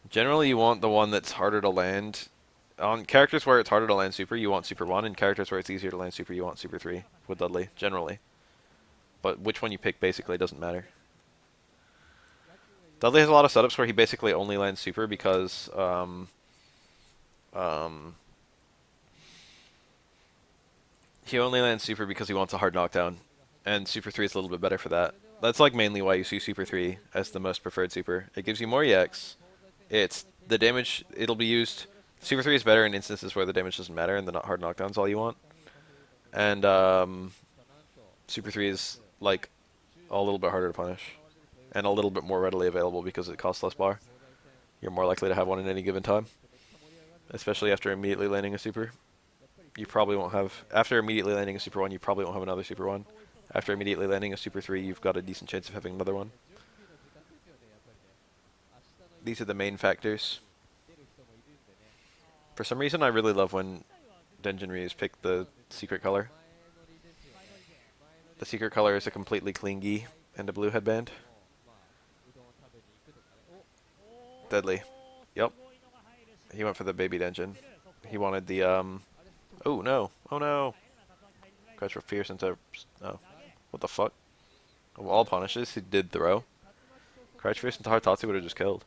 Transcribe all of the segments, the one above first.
Generally, you want the one that's harder to land. On characters where it's harder to land super, you want super 1, and characters where it's easier to land super, you want super 3 with Dudley, generally. But which one you pick basically doesn't matter. Dudley has a lot of setups where he basically only lands super because um, he only lands super because he wants a hard knockdown, and super 3 is a little bit better for that. That's like mainly why you see super 3 as the most preferred super. It gives you more EX. It's the damage, it'll be used. Super 3 is better in instances where the damage doesn't matter and the hard knockdown's all you want. And super 3 is like a little bit harder to punish and a little bit more readily available because it costs less bar. You're more likely to have one at any given time, especially after immediately landing a super. You probably won't have, after immediately landing a super 1, you probably won't have another super 1. After immediately landing a super 3, you've got a decent chance of having another one. These are the main factors. For some reason, I really love when Denjin Ryus pick the secret color. The secret color is a completely clean gi and a blue headband. Deadly. Yep. He went for the baby Denjin. He wanted the, oh no. Oh no. Crouch for fierce into, oh. What the fuck? Of all punishes, he did throw. Crouch fierce into Hartatsu would have just killed.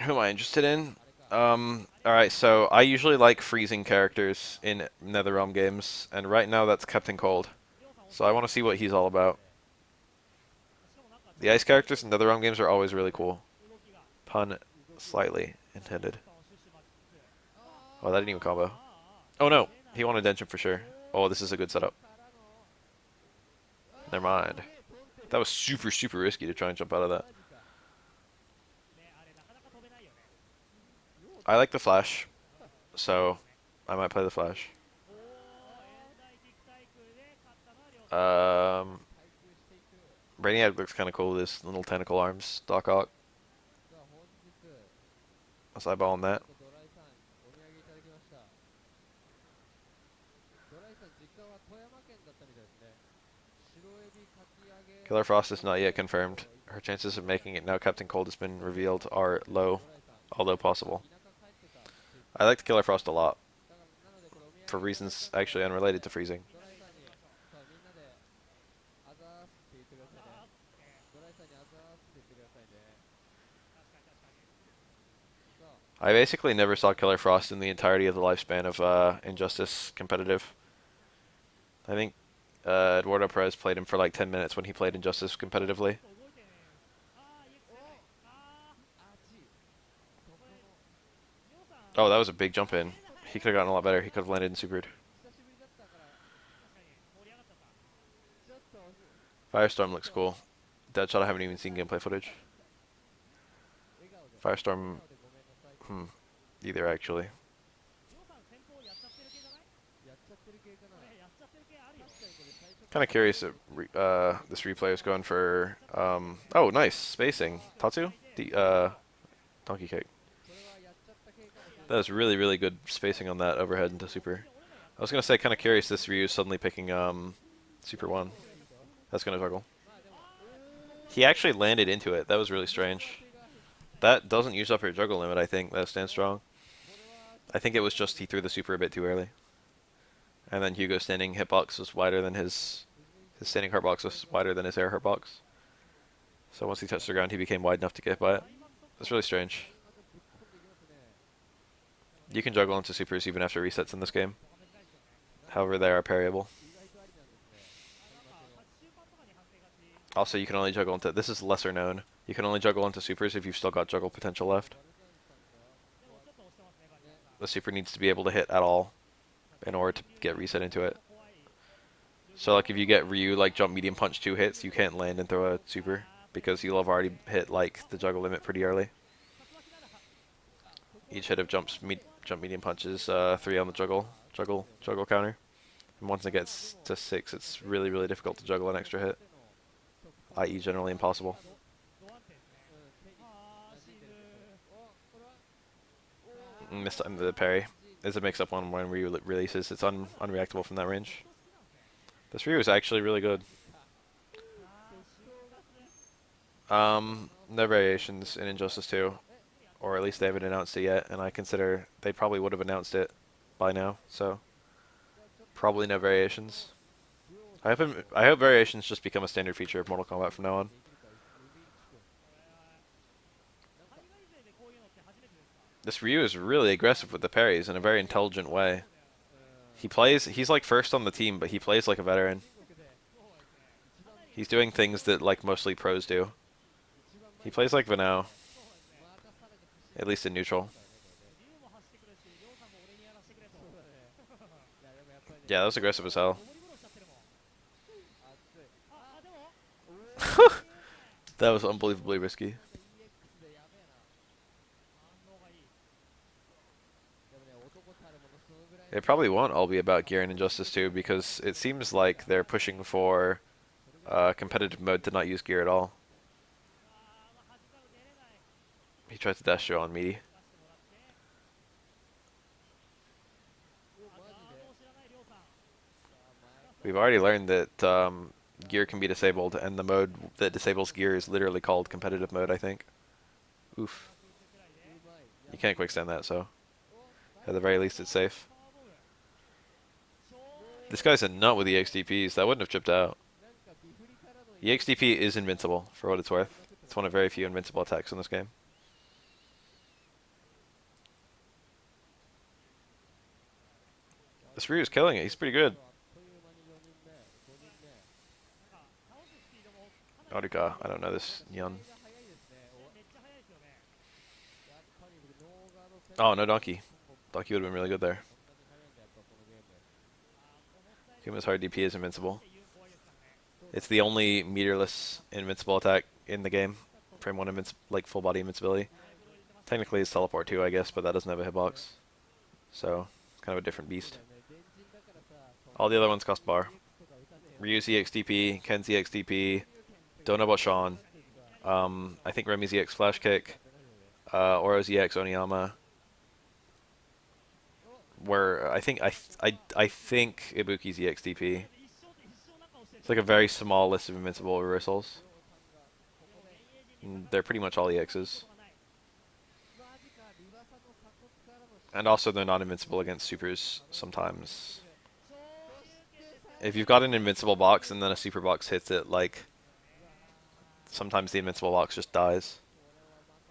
Who am I interested in? Alright, so I usually like freezing characters in NetherRealm games, and right now that's Captain Cold. So I want to see what he's all about. The ice characters in NetherRealm games are always really cool. Pun slightly intended. Oh, that didn't even combo. Oh no, he wanted Denshin for sure. Oh, this is a good setup. Never mind. That was super, super risky to try and jump out of that. I like the flash, so I might play the flash. Brainiac looks kind of cool with his little tentacle arms. Doc Ock. I was eyeballing that. Killer Frost is not yet confirmed. Her chances of making it now Captain Cold has been revealed are low, although possible. I like Killer Frost a lot, for reasons actually unrelated to freezing. I basically never saw Killer Frost in the entirety of the lifespan of Injustice competitive. I think Eduardo Perez played him for like 10 minutes when he played Injustice competitively. Oh, that was a big jump in. He could have gotten a lot better. He could have landed and supered. Firestorm looks cool. Deadshot, I haven't even seen gameplay footage. Firestorm, either actually. Kind of curious if this replay is going for. Oh, nice spacing. Tatsu, the donkey kick. That was really, really good spacing on that overhead into super. I was gonna say, kind of curious this Ryu suddenly picking super 1. That's gonna juggle. He actually landed into it. That was really strange. That doesn't use up your juggle limit, I think. That stands strong. I think it was just he threw the super a bit too early. And then Hugo's standing hitbox was wider than his standing hurtbox was wider than his air hurtbox. So once he touched the ground, he became wide enough to get hit by it. That's really strange. You can juggle into supers even after resets in this game. However, they are parryable. Also, you can only juggle into... This is lesser known. You can only juggle into supers if you've still got juggle potential left. The super needs to be able to hit at all in order to get reset into it. So, like, if you get Ryu, like, jump medium punch 2 hits, you can't land and throw a super because you'll have already hit, like, the juggle limit pretty early. Each hit of jump medium punches 3 on the juggle counter. And once it gets to 6, it's really, really difficult to juggle an extra hit, i.e. generally impossible. Missed the parry. is a mix-up one when Ryu releases. It's unreactable from that range. This Ryu is actually really good. No variations in Injustice 2, or at least they haven't announced it yet, and I consider they probably would have announced it by now, so probably no variations. I hope variations just become a standard feature of Mortal Kombat from now on. This Ryu is really aggressive with the parries in a very intelligent way. He's like first on the team, but he plays like a veteran. He's doing things that like mostly pros do. He plays like Vano, at least in neutral. Yeah, that was aggressive as hell. That was unbelievably risky. It probably won't all be about gear in Injustice 2 because it seems like they're pushing for competitive mode to not use gear at all. He tried to dash through on Meaty. We've already learned that gear can be disabled, and the mode that disables gear is literally called competitive mode, I think. Oof. You can't quick stand that, so at the very least it's safe. This guy's a nut with EXDPs. That wouldn't have chipped out. EXDP is invincible, for what it's worth. It's one of very few invincible attacks in this game. This Ryu's killing it. He's pretty good. Aruka. I don't know this Yun. Oh, no Donkey. Donkey would have been really good there. Kuma's hard DP is invincible. It's the only meterless invincible attack in the game. Frame 1 like full body invincibility. Technically it's teleport too, I guess, but that doesn't have a hitbox. So, kind of a different beast. All the other ones cost bar. Ryu's EXDP, Ken's EXDP, don't know about Sean. I think Remy's EX Flash Kick, Oro's EX Oniyama. Where I think Ibuki's EXDP. It's like a very small list of invincible reversals. And they're pretty much all EXs. And also they're not invincible against supers sometimes. If you've got an invincible box and then a super box hits it, like sometimes the invincible box just dies.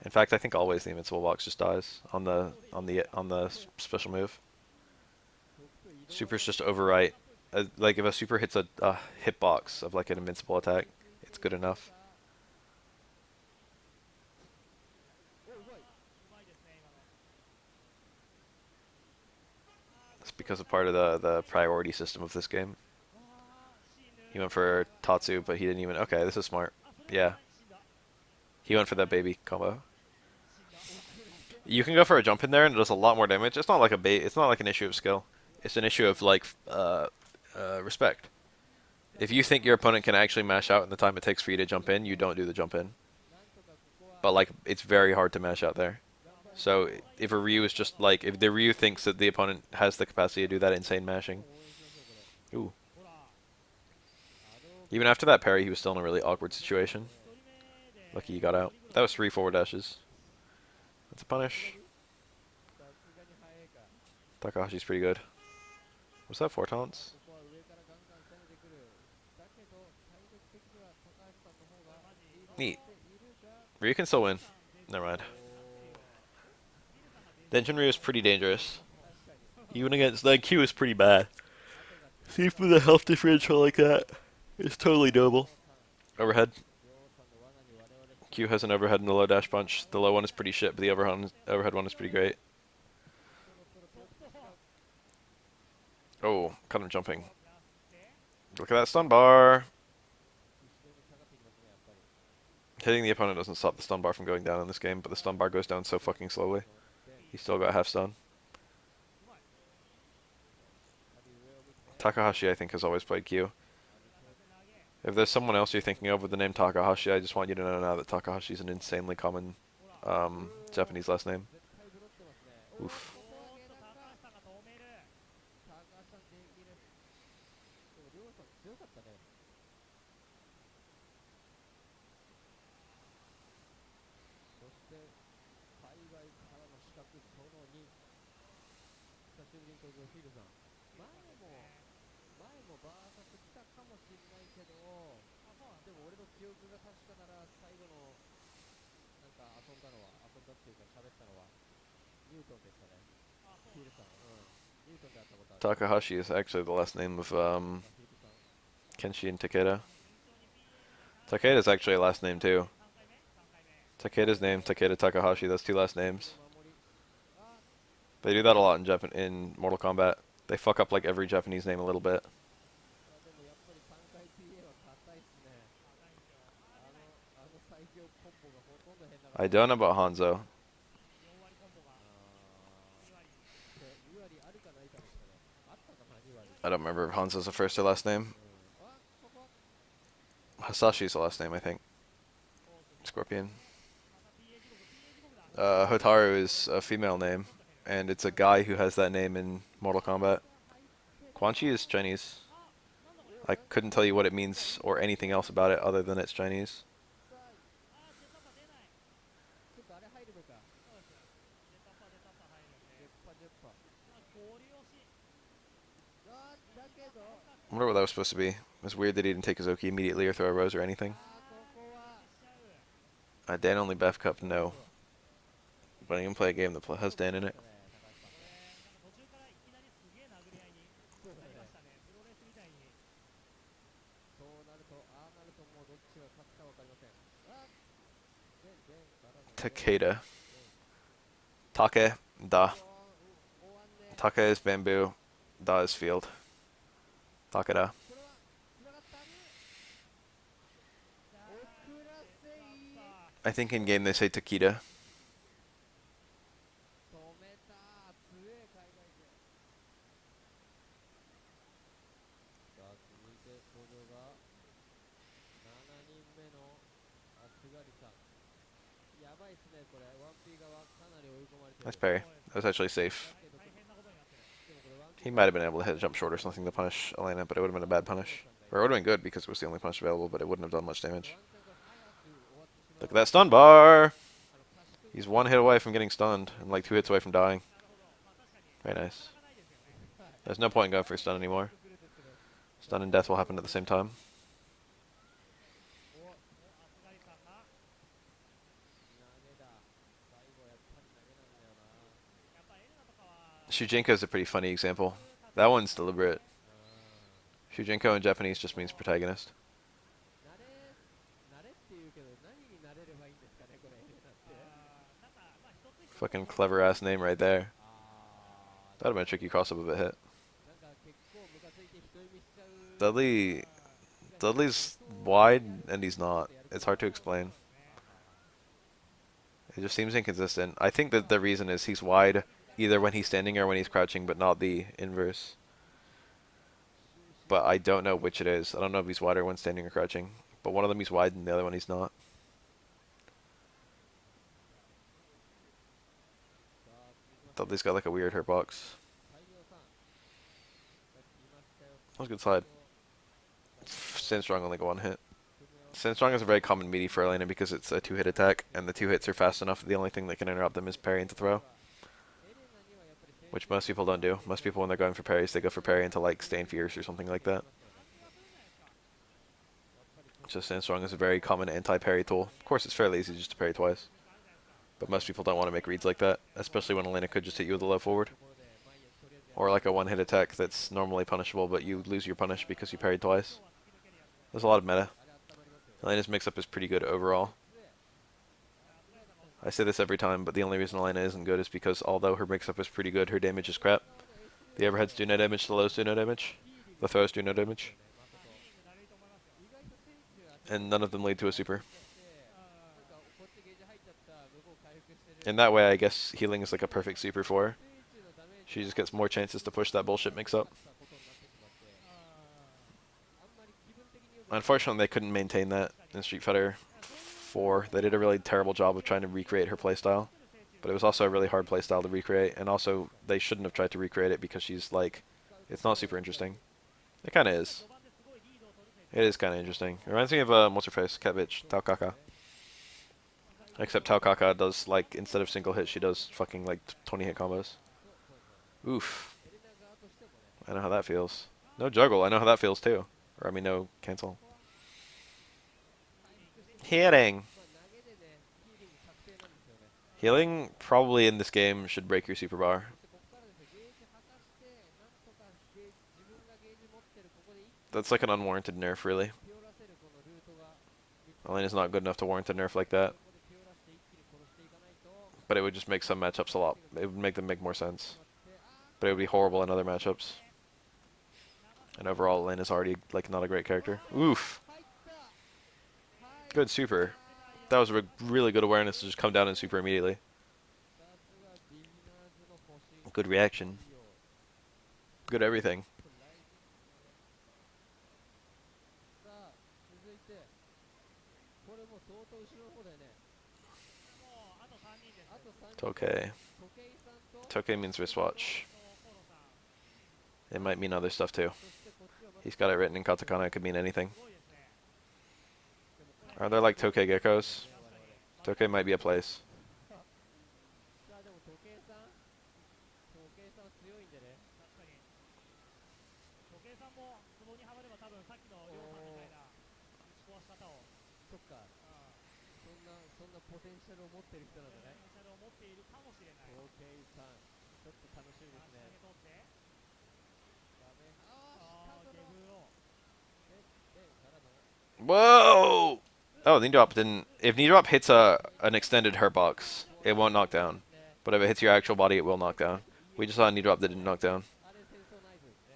In fact, I think always the invincible box just dies on the special move. Supers just overwrite. Like if a super hits a hitbox of like an invincible attack, it's good enough. It's because of part of the priority system of this game. He went for Tatsu, but he didn't even. Okay, this is smart. Yeah. He went for that baby combo. You can go for a jump in there and it does a lot more damage. It's not like a bait. It's not like an issue of skill. It's an issue of like respect. If you think your opponent can actually mash out in the time it takes for you to jump in, you don't do the jump in. But like, it's very hard to mash out there. So if a Ryu is just like, if the Ryu thinks that the opponent has the capacity to do that insane mashing. Ooh. Even after that parry, he was still in a really awkward situation. Lucky he got out. That was 3 forward dashes. That's a punish. Takahashi's pretty good. Was that 4 taunts? Neat. Ryu can still win. Never mind. Denjin Ryu is pretty dangerous. Even against like Q is pretty bad. See, with a health differential like that, it's totally doable. Overhead. Q has an overhead and a low dash punch. The low one is pretty shit, but the overhead one is pretty great. Oh, kind of jumping. Look at that stun bar. Hitting the opponent doesn't stop the stun bar from going down in this game, but the stun bar goes down so fucking slowly. He's still got half stun. Takahashi, I think, has always played Q. If there's someone else you're thinking of with the name Takahashi, I just want you to know now that Takahashi is an insanely common Japanese last name. Oof. Takahashi is actually the last name of Kenshi and Takeda. Takeda's actually a last name too. Takeda's name, Takeda Takahashi, that's two last names. They do that a lot in Mortal Kombat. They fuck up like every Japanese name a little bit. I don't know about Hanzo. I don't remember if Hanzo's a first or last name. Hasashi's the last name, I think. Scorpion. Hotaru is a female name, and it's a guy who has that name in Mortal Kombat. Quan Chi is Chinese. I couldn't tell you what it means or anything else about it other than it's Chinese. I wonder what that was supposed to be. It was weird that he didn't take Kazoki immediately or throw a rose or anything. Dan only Beth Cup, no. But I can play a game that has Dan in it. Takeda. Take, da. Take is bamboo, da is field. Takeda. I think in game they say Takeda. That's Parry. That was actually safe. He might have been able to hit a jump short or something to punish Elena, but it would have been a bad punish. Or it would have been good because it was the only punish available, but it wouldn't have done much damage. Look at that stun bar! He's one hit away from getting stunned, and like 2 hits away from dying. Very nice. There's no point in going for a stun anymore. Stun and death will happen at the same time. Shujinko is a pretty funny example. That one's deliberate. Shujinko in Japanese just means protagonist. Fucking clever ass name right there. That'd have been a tricky crossover but hit. Dudley's wide and he's not. It's hard to explain. It just seems inconsistent. I think that the reason is he's wide either when he's standing or when he's crouching, but not the inverse. But I don't know which it is. I don't know if he's wider when standing or crouching. But one of them he's wide and the other one he's not. Dudley's got like a weird hurtbox. That was a good slide. Stand strong on like a 1 hit. Stand strong is a very common meaty for Elena because it's a 2-hit attack, and the 2 hits are fast enough. The only thing that can interrupt them is parry into throw, which most people don't do. Most people, when they're going for parries, they go for parry into like Stand Fierce or something like that. So Stand Strong is a very common anti-parry tool. Of course, it's fairly easy just to parry twice, but most people don't want to make reads like that, especially when Elena could just hit you with a low forward. Or like a 1-hit attack that's normally punishable, but you lose your punish because you parried twice. There's a lot of meta. Elena's mix-up is pretty good overall. I say this every time, but the only reason Elena isn't good is because although her mix-up is pretty good, her damage is crap. The overheads do no damage, the lows do no damage. The throws do no damage. And none of them lead to a super. In that way, I guess healing is like a perfect super for her. She just gets more chances to push that bullshit mix-up. Unfortunately, they couldn't maintain that in Street Fighter 4. They did a really terrible job of trying to recreate her playstyle. But it was also a really hard playstyle to recreate. And also, they shouldn't have tried to recreate it because she's like It's not super interesting. It kind of is. It is kind of interesting. It reminds me of what's her face, cat bitch, Taokaka. Except Taokaka does like instead of single hits, she does fucking like 20 hit combos. Oof. I know how that feels. No juggle. I know how that feels too. Or I mean, no cancel. Hitting. Healing probably in this game should break your super bar. That's like an unwarranted nerf, really. Elena's not good enough to warrant a nerf like that. But it would just make some matchups a lot. It would make them make more sense. But it would be horrible in other matchups. And overall, Elena's already like not a great character. Oof. Good super. That was a really good awareness to just come down and super immediately. Good reaction. Good everything. Tokei. Tokei means wristwatch. It might mean other stuff too. He's got it written in katakana. It could mean anything. Are there like Tokei geckos? Tokei might be a place. Whoa! Oh, knee drop didn't. If knee drop hits an extended hurt box, it won't knock down. But if it hits your actual body, it will knock down. We just saw a knee drop that didn't knock down.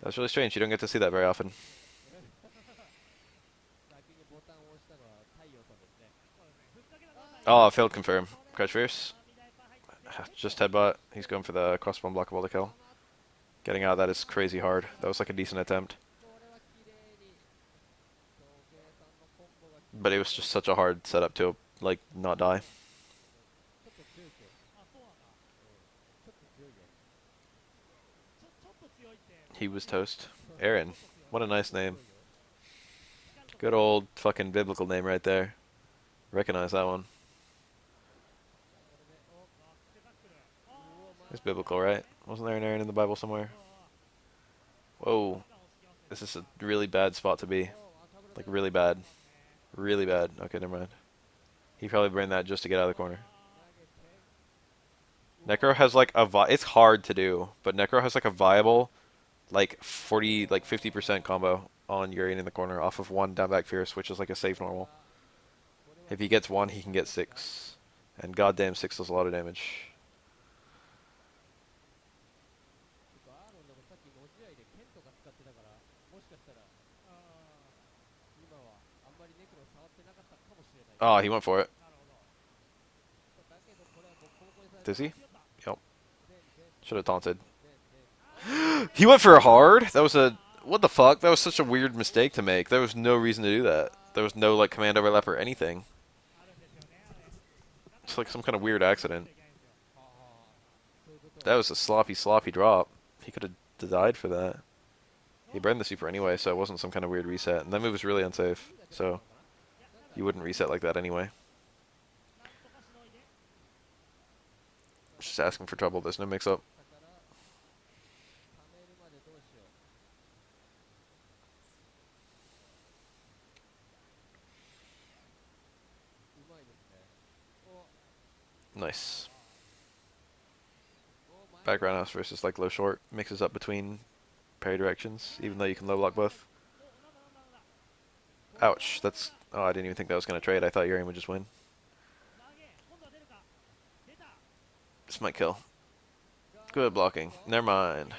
That's really strange. You don't get to see that very often. Oh, failed confirm. Crouch fierce. Just headbutt. He's going for the crossbone blockable to kill. Getting out of that is crazy hard. That was like a decent attempt. But it was just such a hard setup to like not die. He was toast. Aaron. What a nice name. Good old fucking biblical name right there. Recognize that one. It's biblical, right? Wasn't there an Aaron in the Bible somewhere? Whoa. This is a really bad spot to be. Like, really bad. Really bad. Okay, never mind. He probably burned that just to get out of the corner. Necro has like a it's hard to do, but Necro has like a viable like 40, like 50% combo on Urian in the corner off of one down back fierce, which is like a safe normal. If he gets one, he can get 6. And goddamn 6 does a lot of damage. Oh, he went for it. Does he? Yep. Should have taunted. He went for a hard? That was a... What the fuck? That was such a weird mistake to make. There was no reason to do that. There was no, like, command overlap or anything. It's like some kind of weird accident. That was a sloppy, sloppy drop. He could have died for that. He burned the super anyway, so it wasn't some kind of weird reset. And that move was really unsafe, so... You wouldn't reset like that anyway. Just asking for trouble. There's no mix-up. Nice. Back roundhouse versus like low short mixes up between parry directions, even though you can low block both. Ouch. That's... Oh, I didn't even think that was going to trade. I thought Urian would just win. This might kill. Good blocking. Never mind.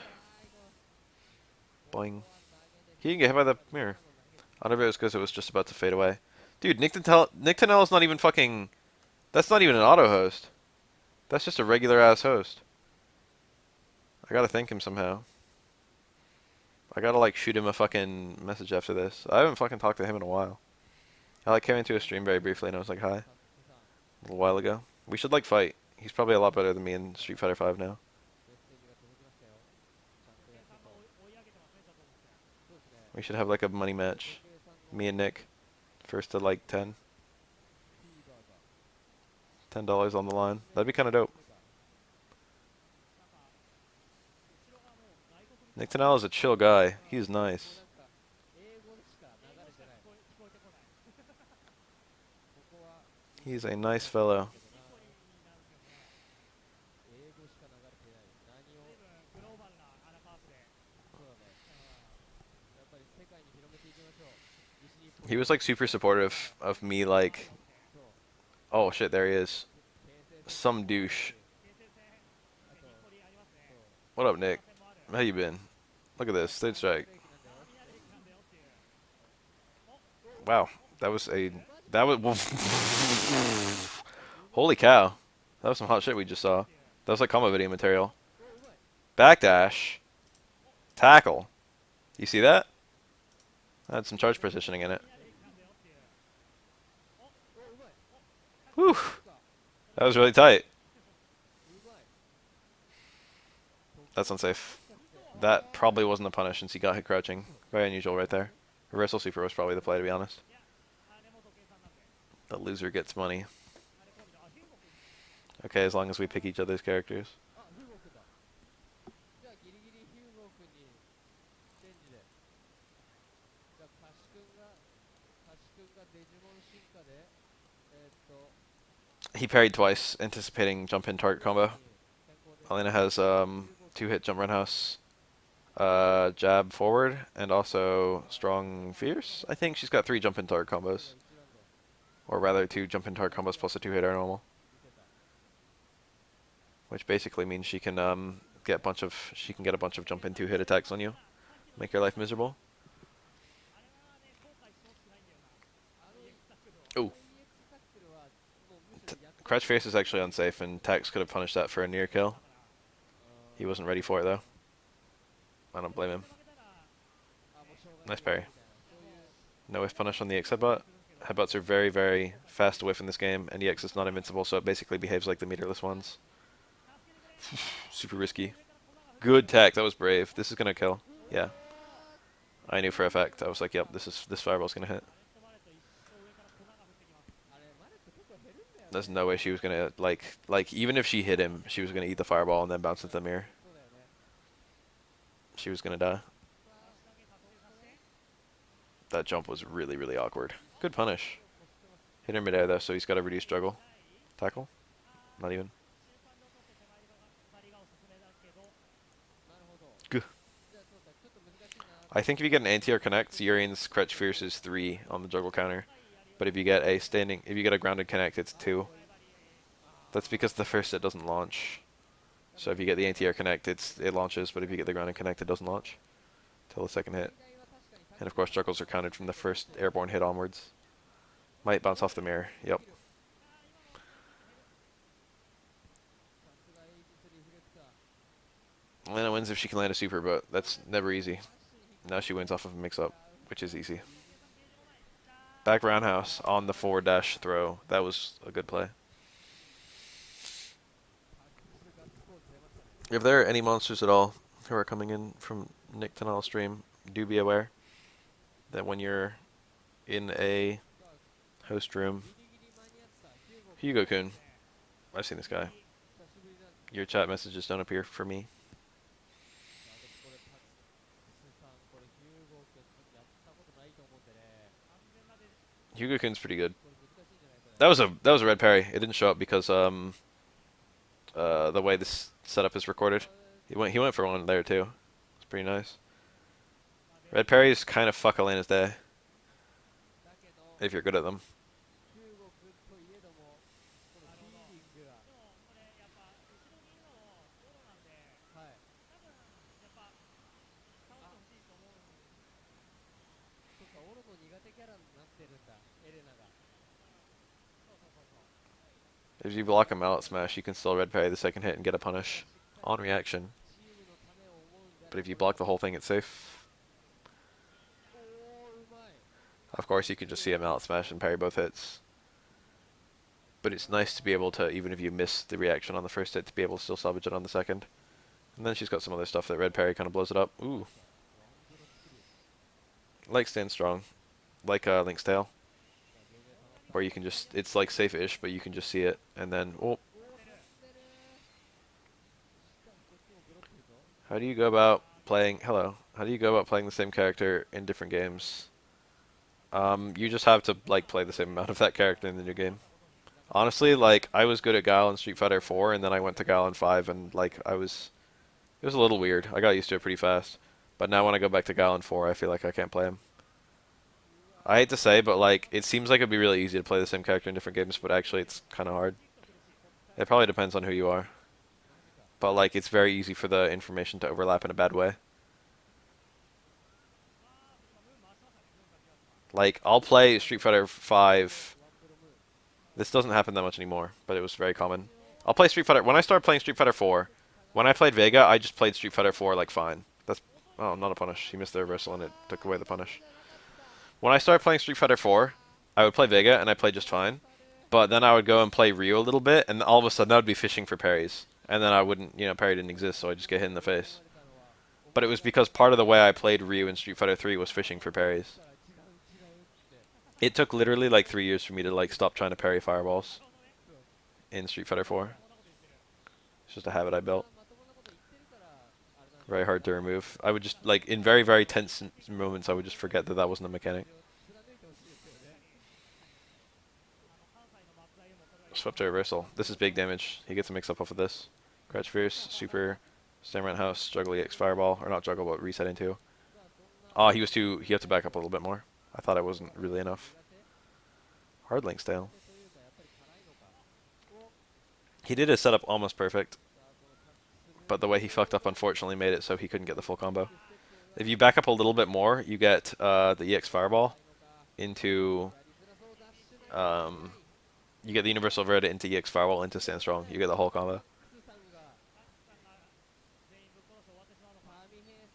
Boing. He didn't get hit by the mirror. I don't know if it was because it was just about to fade away. Dude, Nick Tanell is not even fucking... That's not even an auto host. That's just a regular ass host. I gotta thank him somehow. I gotta like shoot him a fucking message after this. I haven't fucking talked to him in a while. I like came into a stream very briefly and I was like, hi. A little while ago. We should like fight. He's probably a lot better than me in Street Fighter 5 now. We should have like a money match. Me and Nick. First to like 10. $10 on the line. That'd be kind of dope. Nick Tanal is a chill guy. He's nice. He's a nice fellow. He was like super supportive of me, like, oh shit, there he is. Some douche. What up, Nick? How you been? Look at this, third strike. Wow, that was holy cow. That was some hot shit we just saw. That was like combo video material. Backdash. Tackle. You see that? That had some charge positioning in it. Whew. That was really tight. That's unsafe. That probably wasn't a punish since he got hit crouching. Very unusual right there. Reversal super was probably the play, to be honest. The loser gets money. Okay, as long as we pick each other's characters. He parried twice, anticipating jump in target combo. Elena has 2-hit jump roundhouse, jab forward, and also strong fierce. I think she's got 3 jump in target combos. Or rather 2 jump in target combos plus a 2-hit air normal. Which basically means she can get a bunch of jump in 2-hit attacks on you. Make your life miserable. Ooh. Crouch face is actually unsafe, and Tex could have punished that for a near kill. He wasn't ready for it though. I don't blame him. Nice parry. No whiff punish on the X headbutt. Headbutts are very, very fast to whiff in this game, and EX is not invincible, so it basically behaves like the meterless ones. Super risky. Good tech, that was brave. This is gonna kill. Yeah. I knew for a fact. I was like, yep, this fireball's gonna hit. There's no way she was gonna like even if she hit him, she was gonna eat the fireball and then bounce into the mirror. She was gonna die. That jump was really, really awkward. Good punish. Hit her midair though, so he's got a reduced juggle. Tackle? Not even. Good. I think if you get an anti-air connect, Urian's Crutch Fierce is 3 on the juggle counter. But if you get a grounded connect, it's 2. That's because the first hit doesn't launch. So if you get the anti-air connect, it launches, but if you get the grounded connect, it doesn't launch till the second hit. And of course, juggles are counted from the first airborne hit onwards. Might bounce off the mirror. Yep. Elena wins if she can land a super, but that's never easy. Now she wins off of a mix-up, which is easy. Back roundhouse on the forward dash throw. That was a good play. If there are any monsters at all who are coming in from Nick Tanal's stream, do be aware that when you're in a host room, Hugo-kun, I've seen this guy. Your chat messages don't appear for me. Hugo-kun's pretty good. That was a red parry. It didn't show up because the way this setup is recorded. He went for one there too. It's pretty nice. Red parries kind of fuck Elena's day if you're good at them. If you block a mallet smash, you can still red parry the second hit and get a punish on reaction. But if you block the whole thing, it's safe. Of course, you can just see a mallet smash and parry both hits. But it's nice to be able to, even if you miss the reaction on the first hit, to be able to still salvage it on the second. And then she's got some other stuff that red parry kind of blows it up. Ooh. Like Stand Strong. Like Link's Tail. Where you can just, it's like safe-ish, but you can just see it, and then, oh. How do you go about playing, hello, how do you go about playing the same character in different games? You just have to, like, play the same amount of that character in the new game. Honestly, like, I was good at Guile in Street Fighter 4, and then I went to Guile in 5, and, like, it was a little weird. I got used to it pretty fast. But now when I go back to Guile in 4, I feel like I can't play him. I hate to say, but, like, it seems like it'd be really easy to play the same character in different games, but actually it's kind of hard. It probably depends on who you are. But, like, it's very easy for the information to overlap in a bad way. Like, I'll play Street Fighter 5. This doesn't happen that much anymore, but it was very common. I'll play Street Fighter. When I started playing Street Fighter 4, when I played Vega, I just played Street Fighter 4 like fine. That's, oh, not a punish. He missed the reversal and it took away the punish. When I started playing Street Fighter 4, I would play Vega and I played just fine. But then I would go and play Ryu a little bit, and all of a sudden I would be fishing for parries. And then I wouldn't, Parry didn't exist, so I just get hit in the face. But it was because part of the way I played Ryu in Street Fighter 3 was fishing for parries. It took literally like 3 years for me to like stop trying to parry fireballs in Street Fighter 4. It's just a habit I built. Very hard to remove. I would just, like, in very, very tense moments, I would just forget that that wasn't a mechanic. Swept to reversal. This is big damage. He gets a mix-up off of this. Crouch Fierce, Super, Stand Around House, Juggle EX Fireball. Or not Juggle, but reset into. Oh, he had to back up a little bit more. I thought it wasn't really enough. Hard Link's Tail. He did his setup almost perfect. But the way he fucked up unfortunately made it so he couldn't get the full combo. If you back up a little bit more, you get the EX Fireball into... you get the Universal Verta into EX Fireball into Stand Strong. You get the whole combo.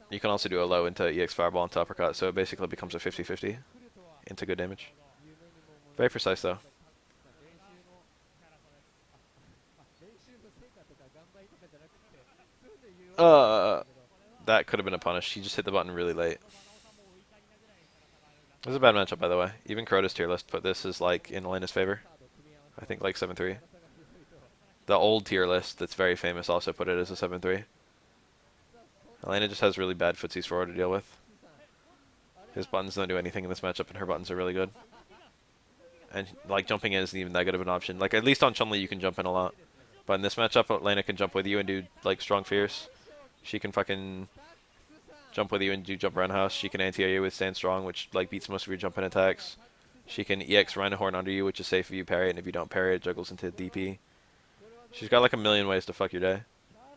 You can also do a low into EX Fireball into Uppercut, so it basically becomes a 50-50 into good damage. Very precise, though. That could have been a punish. He just hit the button really late. This is a bad matchup, by the way. Even Crota's tier list put this as, like, in Elena's favor. I think, like, 7-3. The old tier list that's very famous also put it as a 7-3. Elena just has really bad footsies for Oro to deal with. His buttons don't do anything in this matchup, and her buttons are really good. And, like, jumping in isn't even that good of an option. Like, at least on Chun-Li you can jump in a lot. But in this matchup, Elena can jump with you and do, like, strong fierce. She can fucking jump with you and do jump roundhouse. She can anti-air you with stand strong, which, like, beats most of your jump in attacks. She can EX Rhinohorn under you, which is safe if you parry it, and if you don't parry it, juggles into DP. She's got, like, a million ways to fuck your day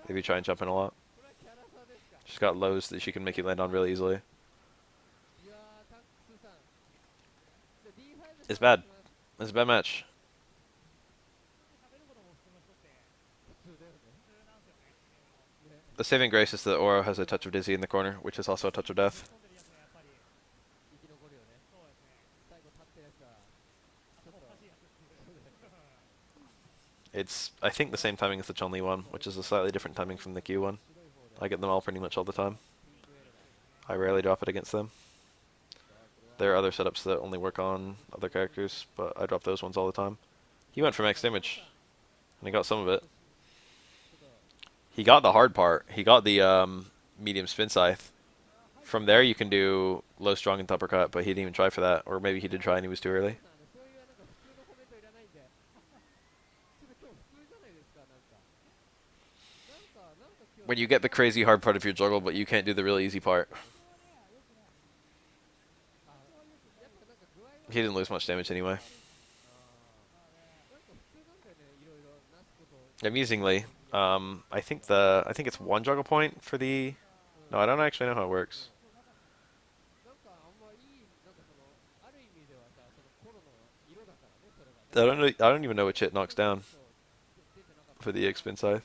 if you try and jump in a lot. She's got lows that she can make you land on really easily. It's bad. It's a bad match. The saving grace is that Oro has a touch of Dizzy in the corner, which is also a touch of death. It's, I think, the same timing as the Chun-Li one, which is a slightly different timing from the Q one. I get them all pretty much all the time. I rarely drop it against them. There are other setups that only work on other characters, but I drop those ones all the time. He went for max damage, and he got some of it. He got the hard part. He got the medium spin scythe. From there you can do low strong and uppercut, but he didn't even try for that. Or maybe he did try and he was too early. When you get the crazy hard part of your juggle, but you can't do the really easy part. He didn't lose much damage anyway. Amusingly, I think it's one juggle point for the... No, I don't actually know how it works. I don't even know which hit knocks down for the X spin scythe.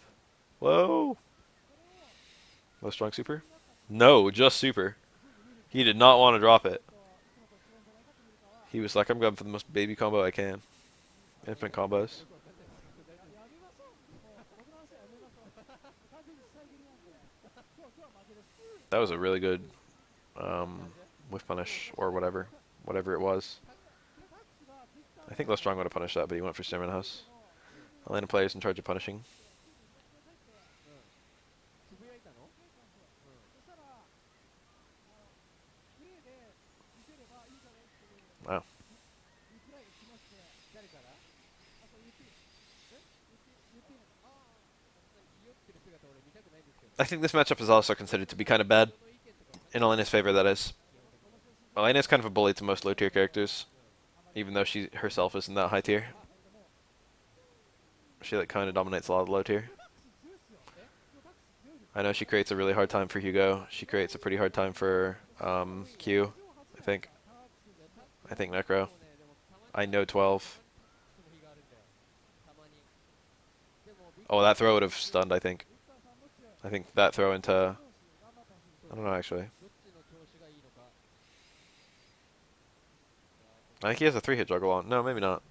Whoa! Low strong super? No, just super. He did not want to drop it. He was like, I'm going for the most baby combo I can. Infinite combos. That was a really good with punish or whatever it was. I think Low Strong would have punished that, but he went for Stamina House. Elena player's in charge of punishing. Wow. I think this matchup is also considered to be kind of bad. In Elena's favor, that is. Elena's kind of a bully to most low tier characters, even though she herself isn't that high tier. She like kind of dominates a lot of the low tier. I know she creates a really hard time for Hugo. She creates a pretty hard time for Q, I think. I think Necro. I know 12. Oh, that throw would have stunned, I think. I think that throw into... I don't know, actually. I think he has a 3-hit juggle on. No, maybe not.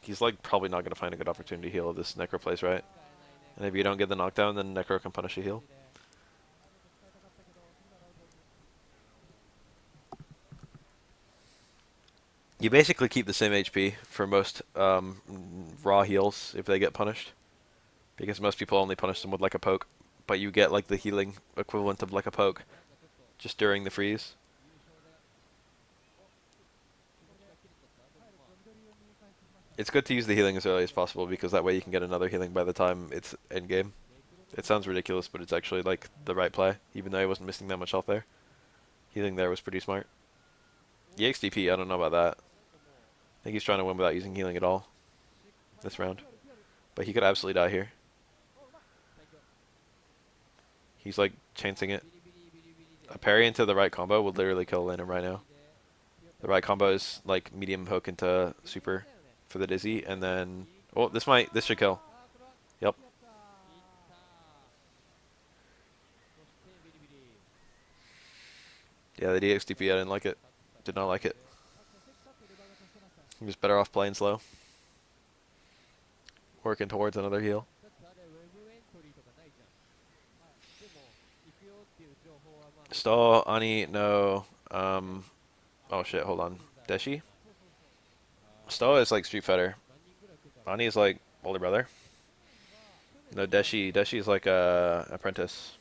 He's like probably not going to find a good opportunity to heal if this Necro plays right. And if you don't get the knockdown, then Necro can punish a heal. You basically keep the same HP for most raw heals if they get punished. Because most people only punish them with like a poke. But you get like the healing equivalent of like a poke just during the freeze. It's good to use the healing as early as possible because that way you can get another healing by the time it's endgame. It sounds ridiculous, but it's actually like the right play, even though I wasn't missing that much health there. Healing there was pretty smart. EXDP, I don't know about that. I think he's trying to win without using healing at all this round. But he could absolutely die here. He's like chancing it. A parry into the right combo would literally kill Elena right now. The right combo is like medium hook into super for the dizzy, and then oh, this should kill. Yep. Yeah, the DXDP, I didn't like it. Did not like it. He was better off playing slow. Working towards another heal. Sto, Ani, no. Oh shit, hold on. Deshi? Sto is like Street Fighter. Ani is like older brother. No, Deshi is like a apprentice.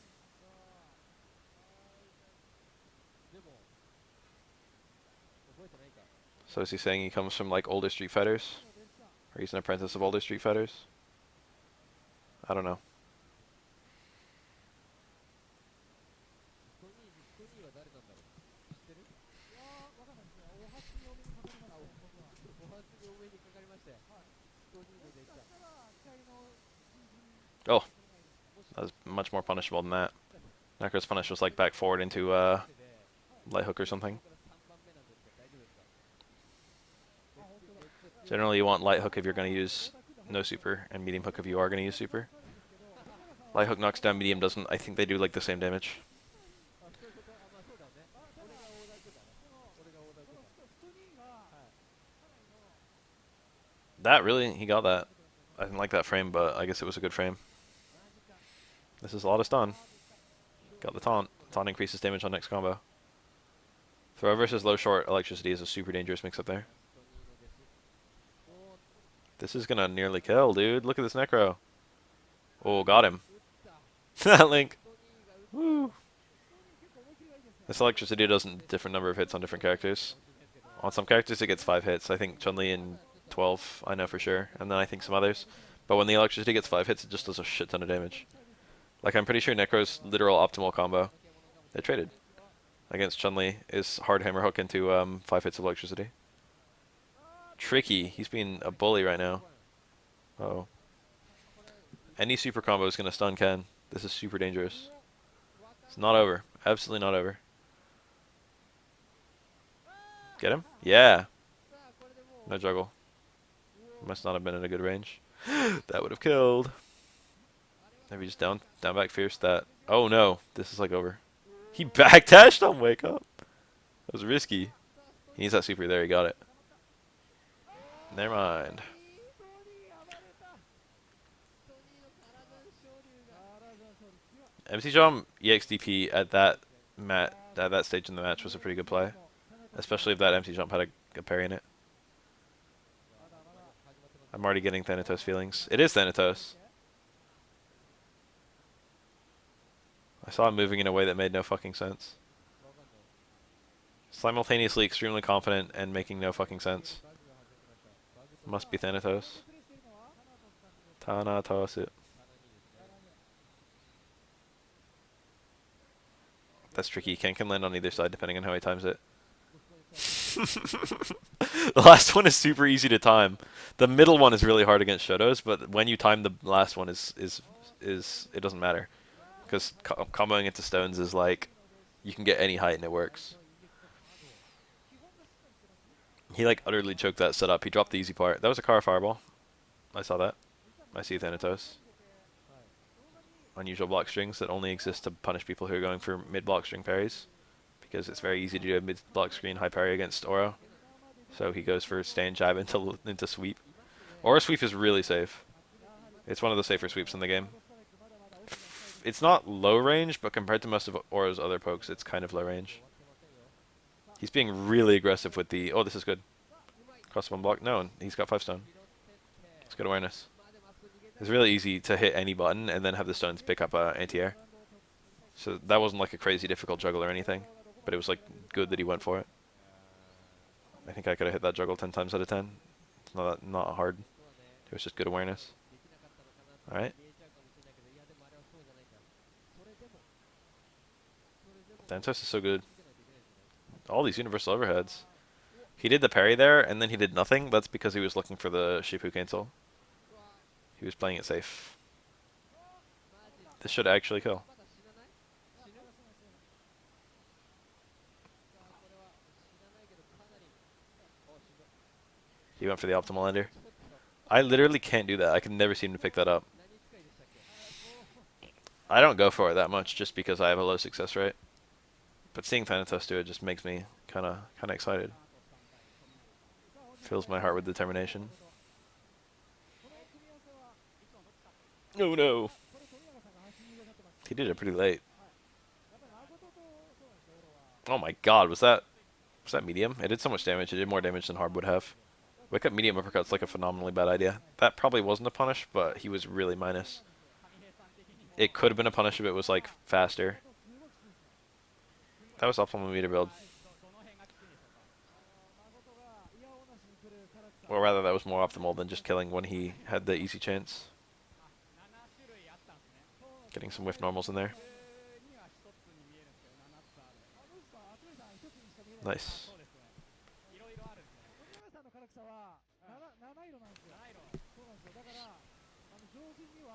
So is he saying he comes from like older Street Fighters? Or he's an apprentice of older Street Fighters? I don't know. Oh, that was much more punishable than that. Necro's punish was like back forward into light hook or something. Generally you want light hook if you're going to use no super, and medium hook if you are going to use super. Light hook knocks down, medium doesn't. I think they do like the same damage. That really? He got that. I didn't like that frame, but I guess it was a good frame. This is a lot of stun. Got the taunt. Taunt increases damage on next combo. Throw versus low short electricity is a super dangerous mix up there. This is gonna nearly kill, dude. Look at this Necro. Oh, got him. Link. Woo. This electricity does a different number of hits on different characters. On some characters it gets 5 hits. I think Chun-Li and 12, I know for sure. And then I think some others. But when the electricity gets 5 hits, it just does a shit ton of damage. Like, I'm pretty sure Necro's literal optimal combo, they traded against Chun-Li, is hard hammer hook into 5 hits of electricity. Tricky. He's being a bully right now. Uh-oh. Any super combo is going to stun Ken. This is super dangerous. It's not over. Absolutely not over. Get him? Yeah. No juggle. Must not have been in a good range. That would have killed. Maybe just down back fierce that. Oh no. This is like over. He backdashed on wake up. That was risky. He needs that super there. He got it. Never mind. MC Jump EXDP at that stage in the match was a pretty good play, especially if that MC Jump had a parry in it. I'm already getting Thanatos feelings. It is Thanatos. I saw him moving in a way that made no fucking sense. Simultaneously extremely confident and making no fucking sense. Must be Thanatos. Thanatos it. That's tricky. Ken can land on either side depending on how he times it. The last one is super easy to time. The middle one is really hard against Shotos, but when you time the last one is it doesn't matter. Because comboing into stones is like, you can get any height and it works. He like utterly choked that setup. He dropped the easy part. That was a car fireball. I saw that. I see Thanatos. Unusual block strings that only exist to punish people who are going for mid-block string parries. Because it's very easy to do a mid-block screen high parry against Oro. So he goes for stand jab into sweep. Oro sweep is really safe. It's one of the safer sweeps in the game. It's not low range, but compared to most of Oro's other pokes, it's kind of low range. He's being really aggressive with the... Oh, this is good. Cross one block. No, he's got 5 stone. It's good awareness. It's really easy to hit any button and then have the stones pick up anti-air. So that wasn't like a crazy difficult juggle or anything, but it was like good that he went for it. I think I could have hit that juggle 10 times out of 10. It's not hard. It was just good awareness. Alright. Thanatos is so good. All these universal overheads. He did the parry there, and then he did nothing. That's because he was looking for the Shifu cancel. He was playing it safe. This should actually kill. He went for the optimal ender. I literally can't do that. I can never seem to pick that up. I don't go for it that much just because I have a low success rate. But seeing Thanatos do it just makes me kind of excited. Fills my heart with determination. Oh no. He did it pretty late. Oh my god, was that medium? It did so much damage. It did more damage than hard would have. Wake up medium uppercut's like a phenomenally bad idea. That probably wasn't a punish, but he was really minus. It could have been a punish if it was like faster. That was optimal meter build. Or rather, that was more optimal than just killing when he had the easy chance. Getting some whiff normals in there. Nice.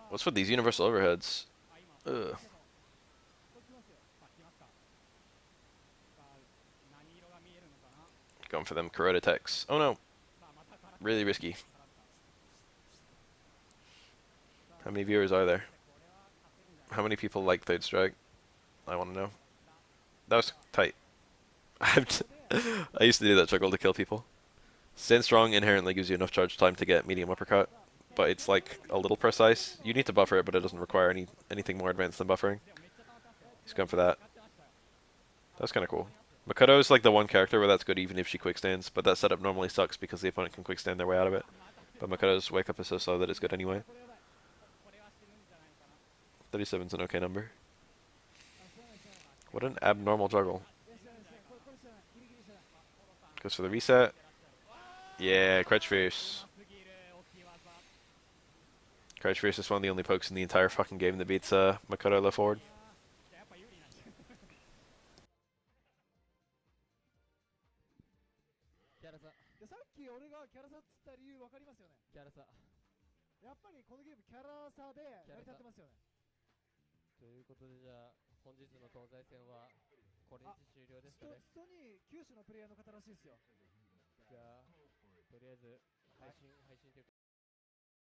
What's with these universal overheads? Ugh. Going for them corrode attacks. Oh no. Really risky. How many viewers are there? How many people like Third Strike? I want to know. That was tight. I used to do that juggle to kill people. Stand strong inherently gives you enough charge time to get medium uppercut, but it's like a little precise. You need to buffer it, but it doesn't require anything more advanced than buffering. He's going for that. That was kind of cool. Makoto is like the one character where that's good even if she quick stands, but that setup normally sucks because the opponent can quick stand their way out of it. But Makoto's wake up is so slow that it's good anyway. 37's an okay number. What an abnormal juggle. Goes for the reset. Yeah, Crouch Fierce. Crouch Fierce is one of the only pokes in the entire fucking game that beats Makoto low forward.